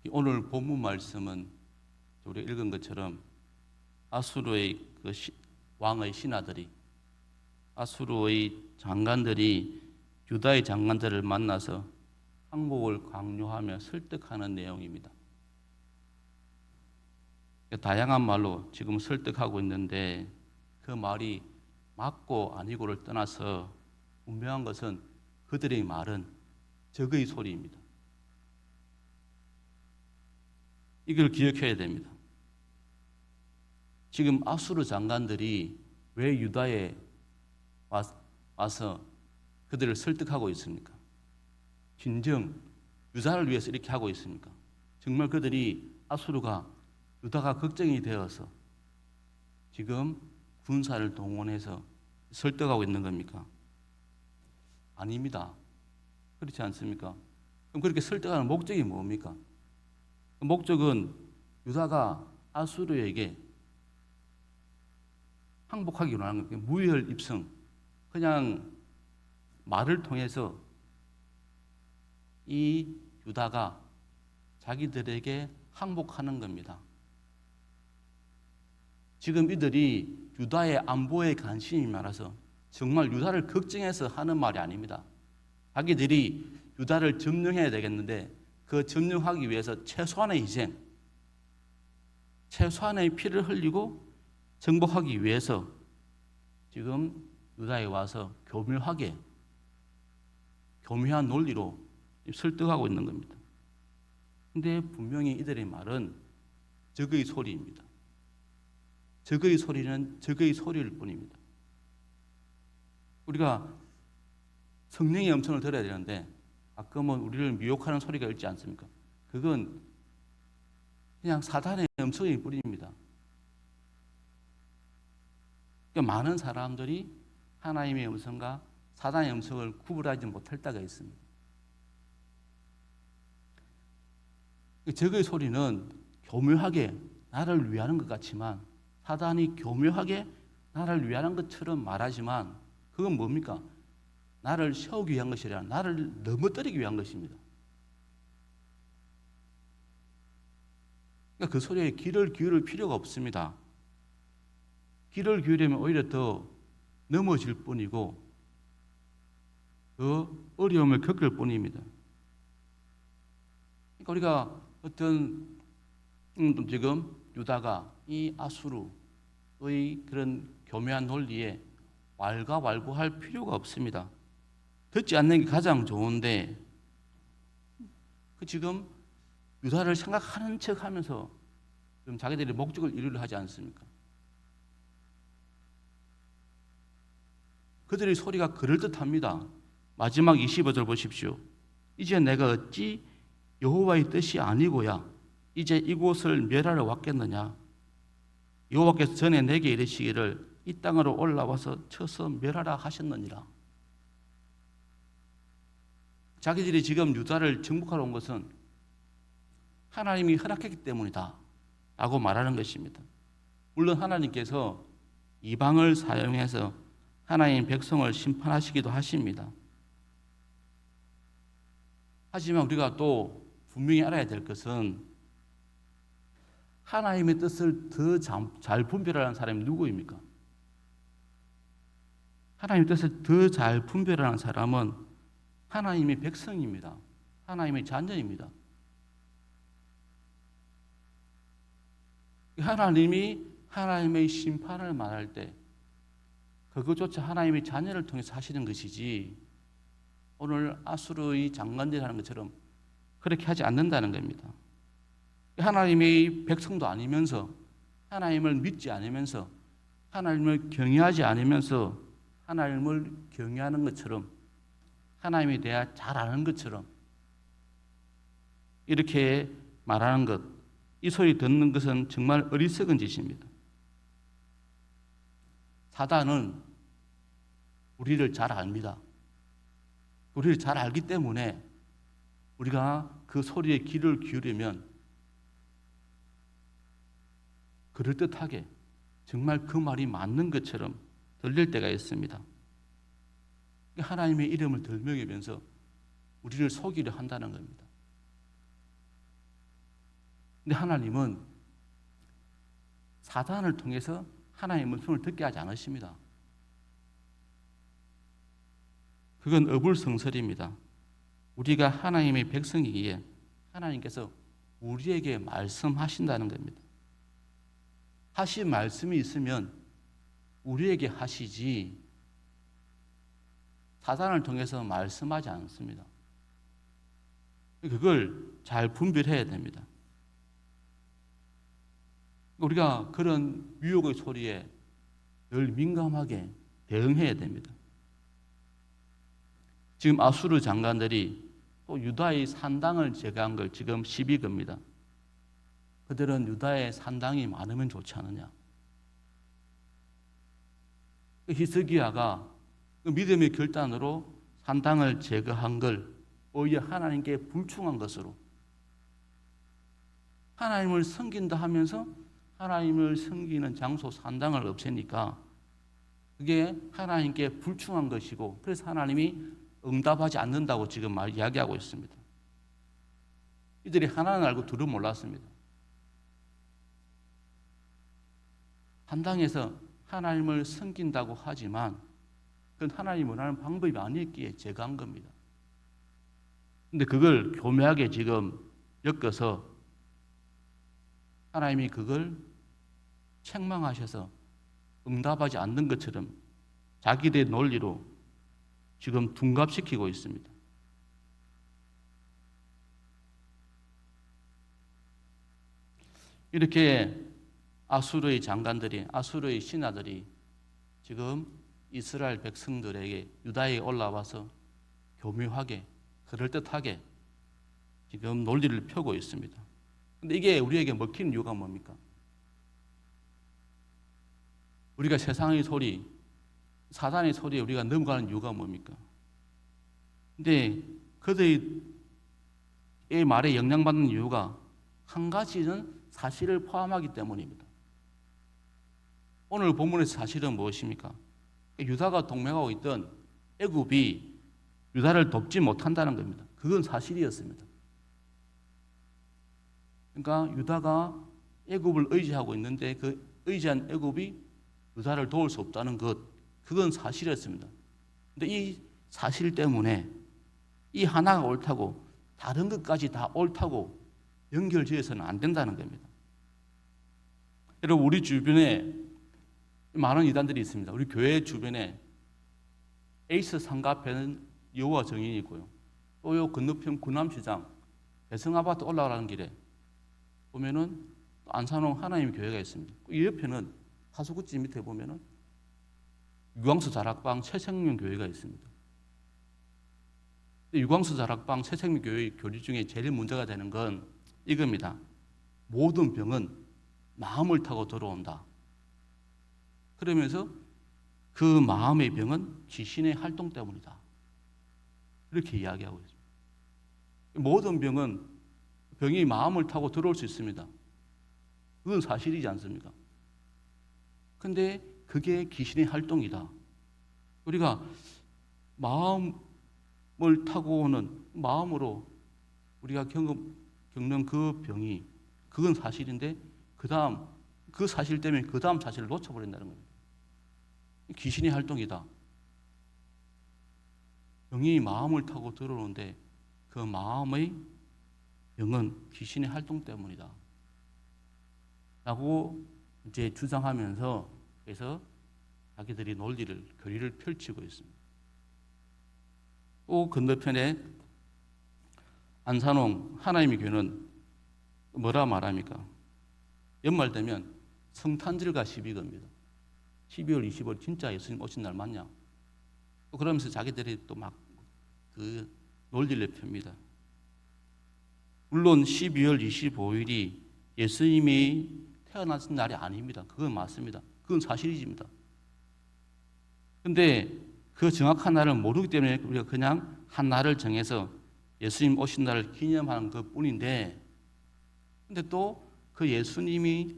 오늘 본문 말씀은 우리가 읽은 것처럼 아수르의 왕의 신하들이, 아수르의 장관들이 유다의 장관들을 만나서 항복을 강요하며 설득하는 내용입니다. 다양한 말로 지금 설득하고 있는데 그 말이 맞고 아니고를 떠나서 분명한 것은 그들의 말은 적의 소리입니다. 이걸 기억해야 됩니다. 지금 아수르 장관들이 왜 유다에 와서 그들을 설득하고 있습니까? 진정 유다를 위해서 이렇게 하고 있습니까? 정말 그들이 아수르가 유다가 걱정이 되어서 지금 군사를 동원해서 설득하고 있는 겁니까? 아닙니다. 그렇지 않습니까? 그럼 그렇게 설득하는 목적이 뭡니까? 그 목적은 유다가 아수르에게 항복하기 원하는 겁니다. 무혈 입성, 그냥 말을 통해서 이 유다가 자기들에게 항복하는 겁니다. 지금 이들이 유다의 안보에 관심이 많아서 정말 유다를 걱정해서 하는 말이 아닙니다. 자기들이 유다를 점령해야 되겠는데 그 점령하기 위해서 최소한의 희생, 최소한의 피를 흘리고 정복하기 위해서 지금 유다에 와서 교묘한 논리로 설득하고 있는 겁니다. 근데 분명히 이들의 말은 적의 소리입니다. 적의 소리는 적의 소리일 뿐입니다. 우리가 성령의 음성을 들어야 되는데 가끔은 우리를 미혹하는 소리가 있지 않습니까? 그건 그냥 사단의 음성일 뿐입니다. 그러니까 많은 사람들이 하나님의 음성과 사단의 음성을 구분하지 못할 때가 있습니다. 적의 소리는 교묘하게 나를 위하는 것 같지만, 사단이 교묘하게 나를 위하는 것처럼 말하지만 그건 뭡니까? 나를 세우기 위한 것이 아니라 나를 넘어뜨리기 위한 것입니다. 그러니까 그 소리에 귀를 기울일 필요가 없습니다. 귀를 기울이면 오히려 더 넘어질 뿐이고 그 어려움을 겪을 뿐입니다. 그러니까 우리가 어떤 지금 유다가 이 아수르의 그런 교묘한 논리에 왈가왈부할 필요가 없습니다. 듣지 않는 게 가장 좋은데 지금 유다를 생각하는 척하면서 지금 자기들의 목적을 이루려 하지 않습니까? 그들의 소리가 그럴듯합니다. 마지막 25절 보십시오. 이제 내가 어찌 여호와의 뜻이 아니고야 이제 이곳을 멸하러 왔겠느냐? 여호와께서 전에 내게 이르시기를 이 땅으로 올라와서 쳐서 멸하라 하셨느니라. 자기들이 지금 유다를 정복하러 온 것은 하나님이 허락했기 때문이다 라고 말하는 것입니다. 물론 하나님께서 이방을 사용해서 하나님 백성을 심판하시기도 하십니다. 하지만 우리가 또 분명히 알아야 될 것은 하나님의 뜻을 더 잘 분별하는 사람이 누구입니까? 하나님의 뜻을 더 잘 분별하는 사람은 하나님의 백성입니다. 하나님의 자녀입니다. 하나님이 하나님의 심판을 말할 때 그것조차 하나님의 자녀를 통해서 하시는 것이지 오늘 아수르의 장관들이 하는 것처럼 그렇게 하지 않는다는 겁니다. 하나님의 백성도 아니면서 하나님을 믿지 않으면서 하나님을 경외하지 않으면서 하나님을 경외하는 것처럼 하나님에 대해 잘 아는 것처럼 이렇게 말하는 것, 이 소리 듣는 것은 정말 어리석은 짓입니다. 사단은 우리를 잘 압니다. 우리를 잘 알기 때문에 우리가 그 소리에 귀를 기울이면 그럴듯하게 정말 그 말이 맞는 것처럼 들릴 때가 있습니다. 하나님의 이름을 들먹이면서 우리를 속이려 한다는 겁니다. 근데 하나님은 사단을 통해서 하나님의 말씀을 듣게 하지 않으십니다. 그건 어불성설입니다. 우리가 하나님의 백성이기에 하나님께서 우리에게 말씀하신다는 겁니다. 하신 말씀이 있으면 우리에게 하시지 사단을 통해서 말씀하지 않습니다. 그걸 잘 분별해야 됩니다. 우리가 그런 유혹의 소리에 늘 민감하게 대응해야 됩니다. 지금 아수르 장관들이 또 유다의 산당을 제거한 걸 지금 시비 겁니다. 그들은 유다의 산당이 많으면 좋지 않느냐. 히스기야가 그 믿음의 결단으로 산당을 제거한 걸 오히려 하나님께 불충한 것으로, 하나님을 섬긴다 하면서 하나님을 섬기는 장소 산당을 없애니까 그게 하나님께 불충한 것이고, 그래서 하나님이 응답하지 않는다고 지금 이야기하고 있습니다. 이들이 하나는 알고 둘은 몰랐습니다. 산당에서 하나님을 섬긴다고 하지만 그건 하나님이 원하는 방법이 아니었기에 제거한 겁니다. 근데 그걸 교묘하게 지금 엮어서 하나님이 그걸 책망하셔서 응답하지 않는 것처럼 자기들의 논리로 지금 둔갑시키고 있습니다. 이렇게 아수르의 장관들이, 아수르의 신하들이 지금 이스라엘 백성들에게 유다에 올라와서 교묘하게, 그럴듯하게 지금 논리를 펴고 있습니다. 근데 이게 우리에게 먹히는 이유가 뭡니까? 우리가 세상의 소리, 사단의 소리에 우리가 넘어가는 이유가 뭡니까? 근데 그들의 말에 영향받는 이유가 한 가지는 사실을 포함하기 때문입니다. 오늘 본문에서 사실은 무엇입니까? 유다가 동맹하고 있던 애굽이 유다를 돕지 못한다는 겁니다. 그건 사실이었습니다. 그러니까 유다가 애굽을 의지하고 있는데 그 의지한 애굽이 유다를 도울 수 없다는 것, 그건 사실이었습니다. 근데 이 사실 때문에 이 하나가 옳다고 다른 것까지 다 옳다고 연결지어서는 안 된다는 겁니다. 여러분, 우리 주변에 많은 이단들이 있습니다. 우리 교회 주변에 에이스 상가 앞에는 여호와 정인이 있고요. 또 요 건너편 구남시장 배성아파트 올라가는 길에 보면은 안산홍 하나님 교회가 있습니다. 이 옆에는 하수구집 밑에 보면은 유광수 다락방 새생명 교회가 있습니다. 유광수 다락방 새생명 교회 교리 중에 제일 문제가 되는 건 이겁니다. 모든 병은 마음을 타고 들어온다. 그러면서 그 마음의 병은 귀신의 활동 때문이다. 이렇게 이야기하고 있습니다. 모든 병이 마음을 타고 들어올 수 있습니다. 그건 사실이지 않습니까? 근데 그게 귀신의 활동이다. 우리가 마음을 타고 오는, 마음으로 우리가 겪는 그 병이, 그건 사실인데 그 사실 때문에 그 다음 사실을 놓쳐버린다는 겁니다. 귀신의 활동이다. 병이 마음을 타고 들어오는데 그 마음의 병은 귀신의 활동 때문이다. 라고 이제 주장하면서 그래서 자기들이 논리를, 교리를 펼치고 있습니다. 또 건너편에 안산홍 하나님의 교회는 뭐라 말합니까? 연말 되면 성탄절과 시비 겁니다. 12월 25일 진짜 예수님 오신 날 맞냐? 그러면서 자기들이 또 막 그 논리를 펴니다. 물론 12월 25일이 예수님이 태어나신 날이 아닙니다. 그건 맞습니다. 그건 사실이집니다. 근데 그 정확한 날을 모르기 때문에 우리가 그냥 한 날을 정해서 예수님 오신 날을 기념하는 것 뿐인데, 근데 또 그 예수님이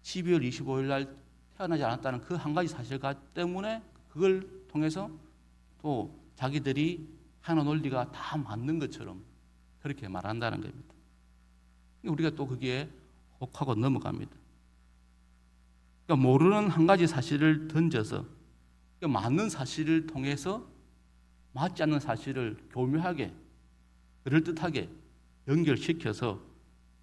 12월 25일 날 태어나지 않았다는 그 한 가지 사실과 때문에 그걸 통해서 또 자기들이 하는 논리가 다 맞는 것처럼 그렇게 말한다는 겁니다. 우리가 또 거기에 혹하고 넘어갑니다. 그러니까 모르는 한 가지 사실을 던져서 그러니까 맞는 사실을 통해서 맞지 않는 사실을 교묘하게 그럴듯하게 연결시켜서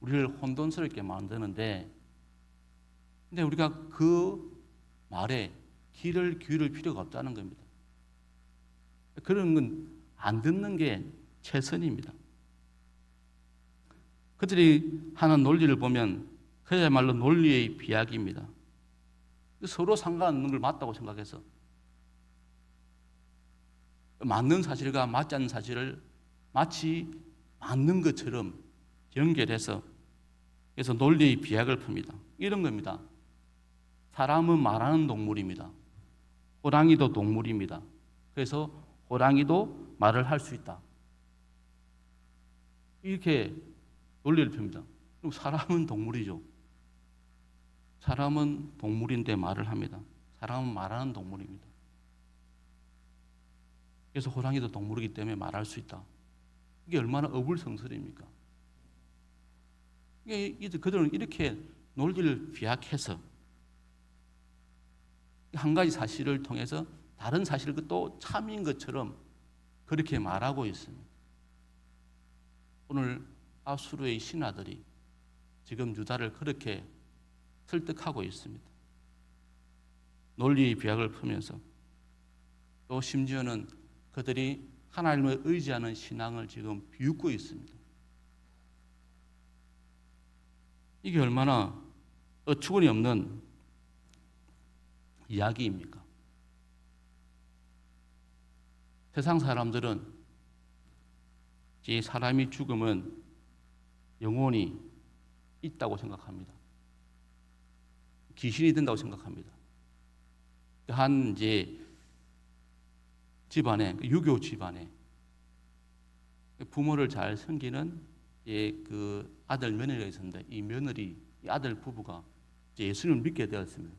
우리를 혼돈스럽게 만드는데, 근데 우리가 그 말에 귀를 기울일 필요가 없다는 겁니다. 그런 건 안 듣는 게 최선입니다. 그들이 하는 논리를 보면 그야말로 논리의 비약입니다. 서로 상관없는 걸 맞다고 생각해서 맞는 사실과 맞지 않는 사실을 마치 맞는 것처럼 연결해서 그래서 논리의 비약을 풉니다. 이런 겁니다. 사람은 말하는 동물입니다. 호랑이도 동물입니다. 그래서 호랑이도 말을 할 수 있다. 이렇게 논리를 펴니다. 그럼 사람은 동물이죠. 사람은 동물인데 말을 합니다. 사람은 말하는 동물입니다. 그래서 호랑이도 동물이기 때문에 말할 수 있다. 이게 얼마나 어불성설입니까? 그들은 이렇게 논리를 비약해서 한 가지 사실을 통해서 다른 사실을 또 참인 것처럼 그렇게 말하고 있습니다. 오늘 아수르의 신하들이 지금 유다를 그렇게 설득하고 있습니다. 논리의 비약을 펴면서 또 심지어는 그들이 하나님을 의지하는 신앙을 지금 비웃고 있습니다. 이게 얼마나 어처구니 없는 이야기입니까? 세상 사람들은 이 사람이 죽으면 영혼이 있다고 생각합니다. 귀신이 된다고 생각합니다. 한 이제 집안에 유교 집안에 부모를 잘 섬기는 그 아들 며느리가 있었는데 이 며느리 이 아들 부부가 예수님을 믿게 되었습니다.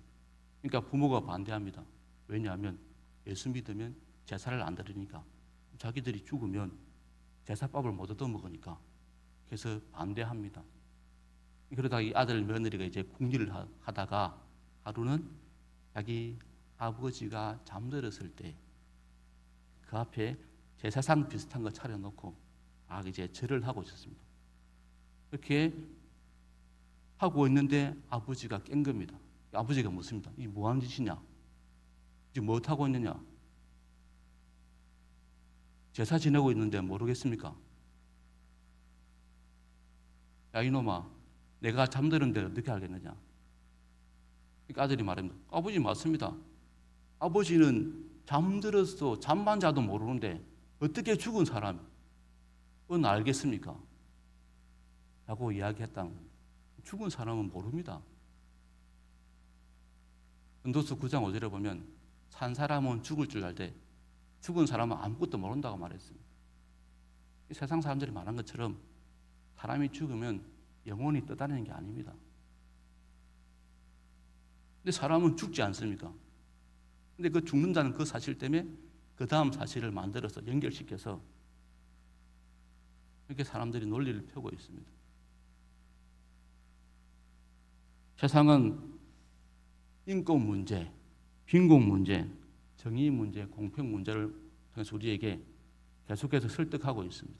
그러니까 부모가 반대합니다. 왜냐하면 예수 믿으면 제사를 안 드리니까 자기들이 죽으면 제사밥을 못 얻어먹으니까 그래서 반대합니다. 그러다가 이 아들 며느리가 이제 궁리를 하다가 하루는 자기 아버지가 잠들었을 때 그 앞에 제사상 비슷한 거 차려놓고 이제 절을 하고 있었습니다. 그렇게 하고 있는데 아버지가 깬 겁니다. 아버지가 묻습니다. 이 뭐 하는 짓이냐? 지금 뭐 하고 있느냐? 제사 지내고 있는데 모르겠습니까? 야 이놈아, 내가 잠드는데 어떻게 알겠느냐? 그러니까 아들이 말합니다. 아버지 맞습니다. 아버지는 잠들어서 잠만 자도 모르는데 어떻게 죽은 사람은 알겠습니까? 라고 이야기했다는 겁니다. 죽은 사람은 모릅니다. 전도서 9장 5절에 보면 산 사람은 죽을 줄 알되 죽은 사람은 아무것도 모른다고 말했습니다. 세상 사람들이 말한 것처럼 사람이 죽으면 영혼이 떠다니는 게 아닙니다. 근데 사람은 죽지 않습니까? 근데 그 죽는다는 그 사실 때문에 그 다음 사실을 만들어서 연결시켜서 이렇게 사람들이 논리를 펴고 있습니다. 세상은 인권 문제, 빈곤 문제, 정의 문제, 공평 문제를 통해서 우리에게 계속해서 설득하고 있습니다.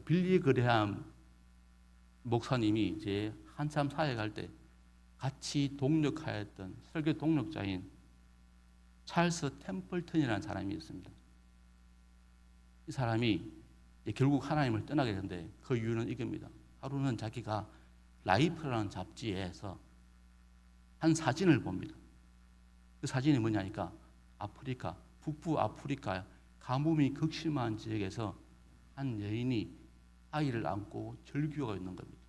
빌리 그레함 목사님이 이제 한참 사역할 때 같이 동력하였던 설교 동력자인 찰스 템플턴이라는 사람이 있습니다. 이 사람이 결국 하나님을 떠나게 되는데 그 이유는 이겁니다. 하루는 자기가 라이프라는 잡지에서 한 사진을 봅니다. 그 사진이 뭐냐니까 아프리카, 북부 아프리카 가뭄이 극심한 지역에서 한 여인이 아이를 안고 절규하고 있는 겁니다.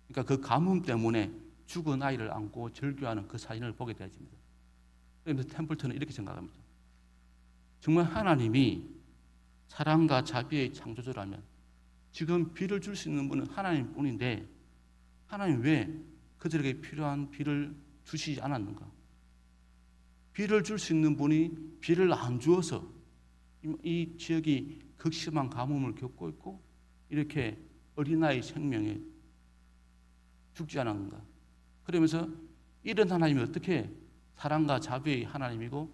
그러니까 그 가뭄 때문에 죽은 아이를 안고 절규하는 그 사진을 보게 되어집니다. 그래서 템플턴은 이렇게 생각합니다. 정말 하나님이 사랑과 자비의 창조주라면 지금 비를 줄 수 있는 분은 하나님 뿐인데 하나님 왜 그들에게 필요한 비를 주시지 않았는가? 비를 줄 수 있는 분이 비를 안 주어서 이 지역이 극심한 가뭄을 겪고 있고 이렇게 어린아이 생명에 죽지 않았는가? 그러면서 이런 하나님이 어떻게 사랑과 자비의 하나님이고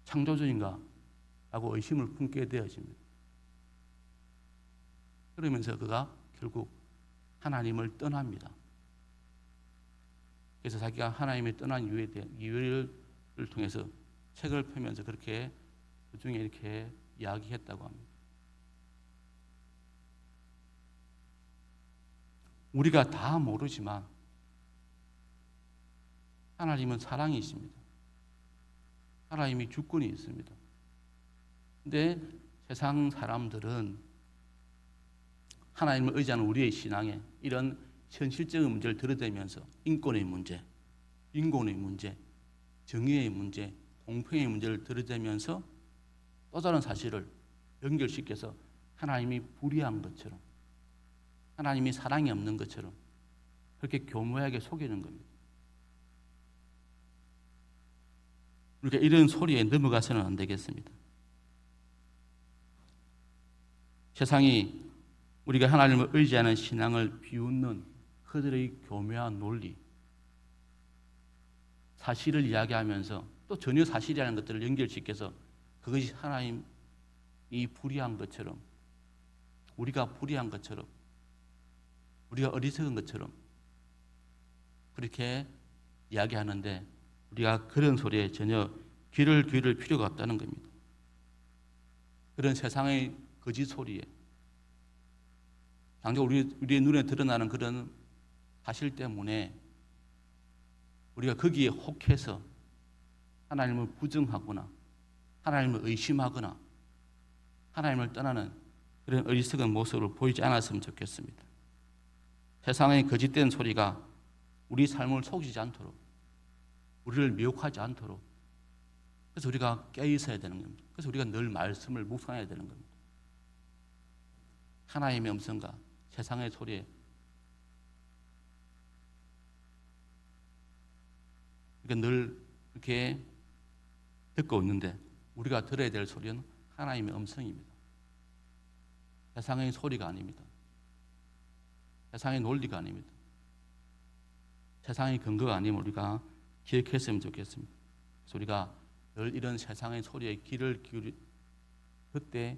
창조주인가? 라고 의심을 품게 되어집니다. 그러면서 그가 결국 하나님을 떠납니다. 그래서 자기가 하나님이 떠난 이유에 대한 이유를 통해서 책을 펴면서 그렇게 그중에 이렇게 이야기했다고 합니다. 우리가 다 모르지만 하나님은 사랑이십니다. 하나님이 주권이 있습니다. 근데 세상 사람들은 하나님을 의지하는 우리의 신앙에 이런 현실적인 문제를 들여대면서 인권의 문제, 인권의 문제, 정의의 문제, 공평의 문제를 들여대면서 또 다른 사실을 연결시켜서 하나님이 불의한 것처럼, 하나님이 사랑이 없는 것처럼 그렇게 교묘하게 속이는 겁니다. 우리가 이런 소리에 넘어가서는 안 되겠습니다. 세상이 우리가 하나님을 의지하는 신앙을 비웃는 그들의 교묘한 논리, 사실을 이야기하면서 또 전혀 사실이라는 것들을 연결시켜서 그것이 하나님이 불의한 것처럼, 우리가 불의한 것처럼, 우리가 어리석은 것처럼 그렇게 이야기하는데 우리가 그런 소리에 전혀 귀를 기울일 필요가 없다는 겁니다. 그런 세상의 거짓 소리에 당장 우리의 눈에 드러나는 그런 사실 때문에 우리가 거기에 혹해서 하나님을 부정하거나 하나님을 의심하거나 하나님을 떠나는 그런 어리석은 모습을 보이지 않았으면 좋겠습니다. 세상의 거짓된 소리가 우리 삶을 속이지 않도록, 우리를 미혹하지 않도록, 그래서 우리가 깨어 있어야 되는 겁니다. 그래서 우리가 늘 말씀을 묵상해야 되는 겁니다. 하나님의 음성과 세상의 소리에 그러니까 늘 이렇게 듣고 있는데 우리가 들어야 될 소리는 하나님의 음성입니다. 세상의 소리가 아닙니다. 세상의 논리가 아닙니다. 세상의 근거가 아니면 우리가 기억했으면 좋겠습니다. 그래서 우리가 늘 이런 세상의 소리에 귀를 기울이 그때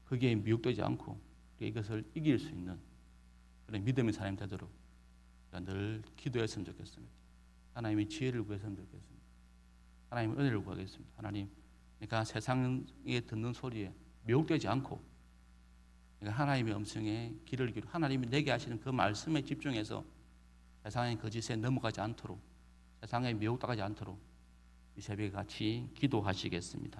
거기에 미혹되지 않고 이것을 이길 수 있는 그런 믿음의 사람이 되도록 늘 기도했으면 좋겠습니다. 하나님의 지혜를 구했으면 좋겠습니다. 하나님의 은혜를 구하겠습니다. 하나님, 그러니까 세상에 듣는 소리에 미혹되지 않고 그러니까 하나님의 음성에 귀를 기울여 하나님이 내게 하시는 그 말씀에 집중해서 세상의 거짓에 넘어가지 않도록 세상에 미혹당하지 않도록 이 새벽에 같이 기도하시겠습니다.